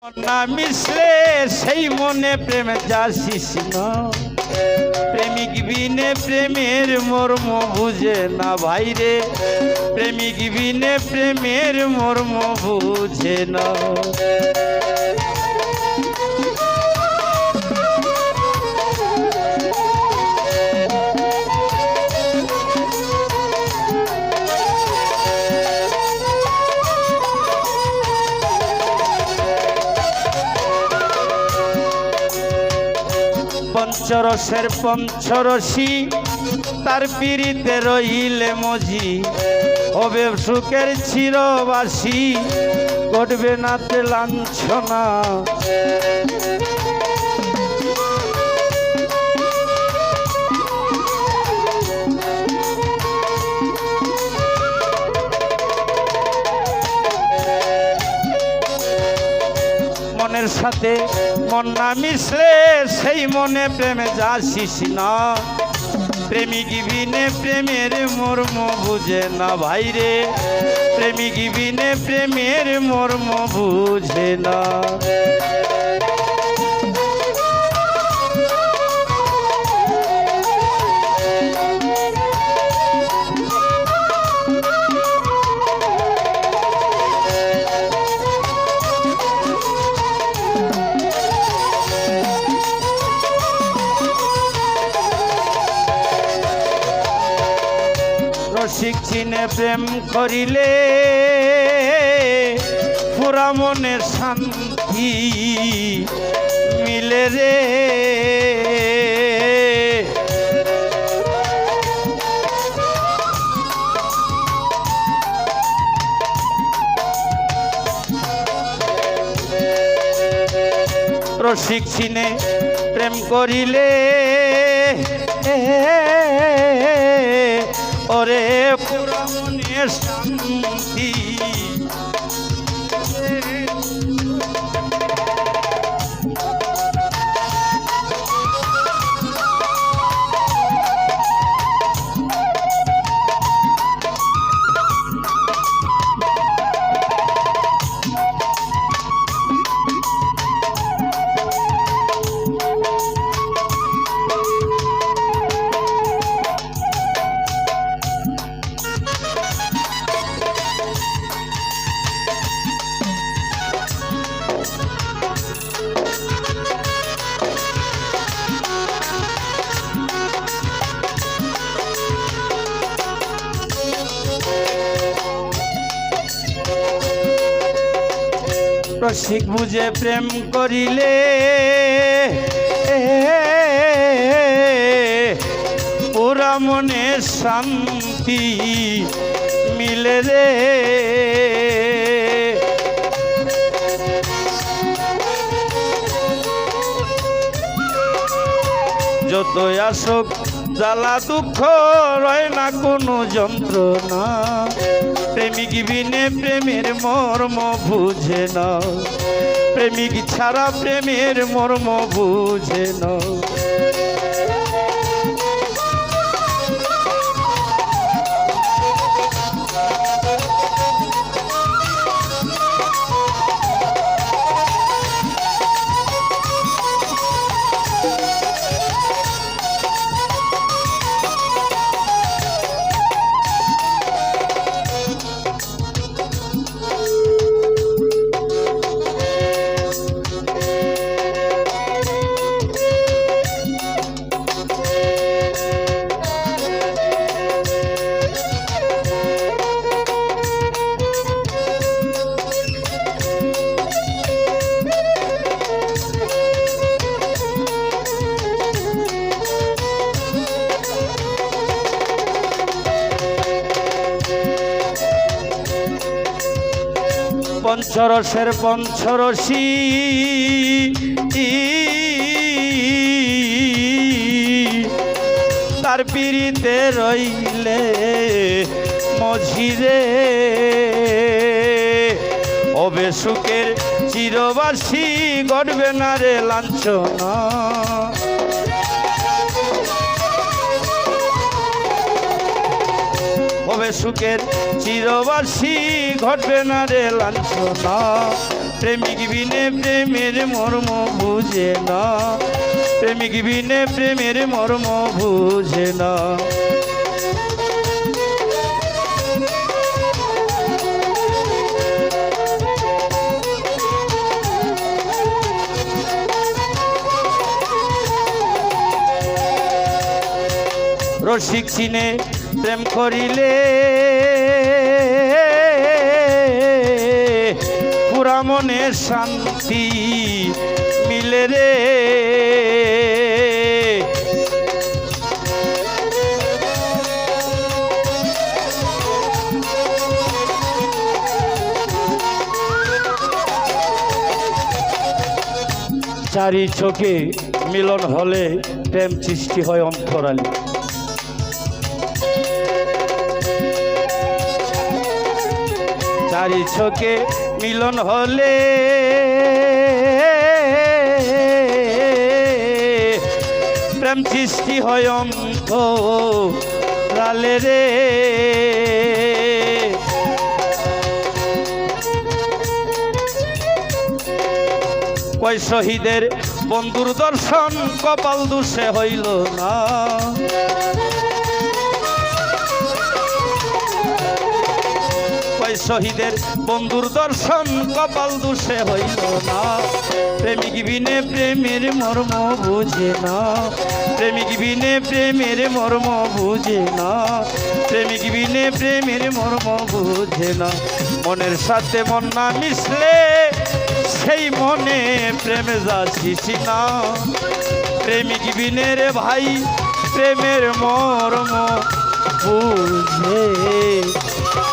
না মিশলে সেই মনে প্রেম যাসিস না, প্রেমিক বিনে প্রেমের মর্ম বুঝে না ভাইরে, প্রেমিক বিনে প্রেমের মর্ম বুঝে না। পঞ্চরসের পঞ্চরসী তার পিড়িতে রইলে মজি, হবে সুখের চিরবাসী, ঘটবে না তে লাঞ্ছনা। মনের সাথে মন না মিশলে সেই মনে প্রেমে যাসিস না, প্রেমিক বিনে প্রেমের মর্ম বুঝে না ভাইরে, প্রেমিক বিনে প্রেমের মর্ম বুঝে না। রসিক চিনে প্রেম করিলে পুরা মনের শান্তি মিলে রে, রসিক চিনে প্রেম করিলে ওরে পুরা মনের শান্তি। রসিক বুঝে প্রেম করিলে পুরা মনের শান্তি মিলে রে, যতই আসুক জ্বালা দুঃখ রয় না কোনো যন্ত্রণা, প্রেমিক বিনে প্রেমের মর্ম বুঝে না, প্রেমিক ছাড়া প্রেমের মর্ম বুঝে না। পঞ্চরসের পঞ্চরসী তার পিড়িতে রইলে মঝিরে, হবে সুখের চিরবাসী, ঘটবে না রে লাঞ্ছনা। হবে সুখের চিরবাসী, ঘটবে না রে লাঞ্ছনা। প্রেমিক বিনে প্রেমের মর্ম বুঝে না, প্রেমিক বিনে প্রেমের মর্ম বুঝে না। রসিক চিনে প্রেম করিলে পুরা মনে শান্তি মিলে রে। চারি চোখে মিলন হলে প্রেম সৃষ্টি হয় অন্তরালে। চারি চোখে মিলন হলে প্রেম সৃষ্টি হয় অন্তরালে রে। কয় শহীদের বন্ধুর দর্শন কপাল দুষে হইল না, কয় শহীদের বন্ধুর দর্শন কপাল দুষে হইল না। প্রেমিক বিনে প্রেমের মর্ম বুঝে না, প্রেমিক বিনে প্রেমের মর্ম বুঝে না, প্রেমিক বিনে প্রেমের মর্ম বুঝে না। মনের সাথে মন না মিশলে সেই মনে প্রেমে যাচ্ছিস না, প্রেমিক বিনে রে ভাই প্রেমের মর্ম বুঝে না।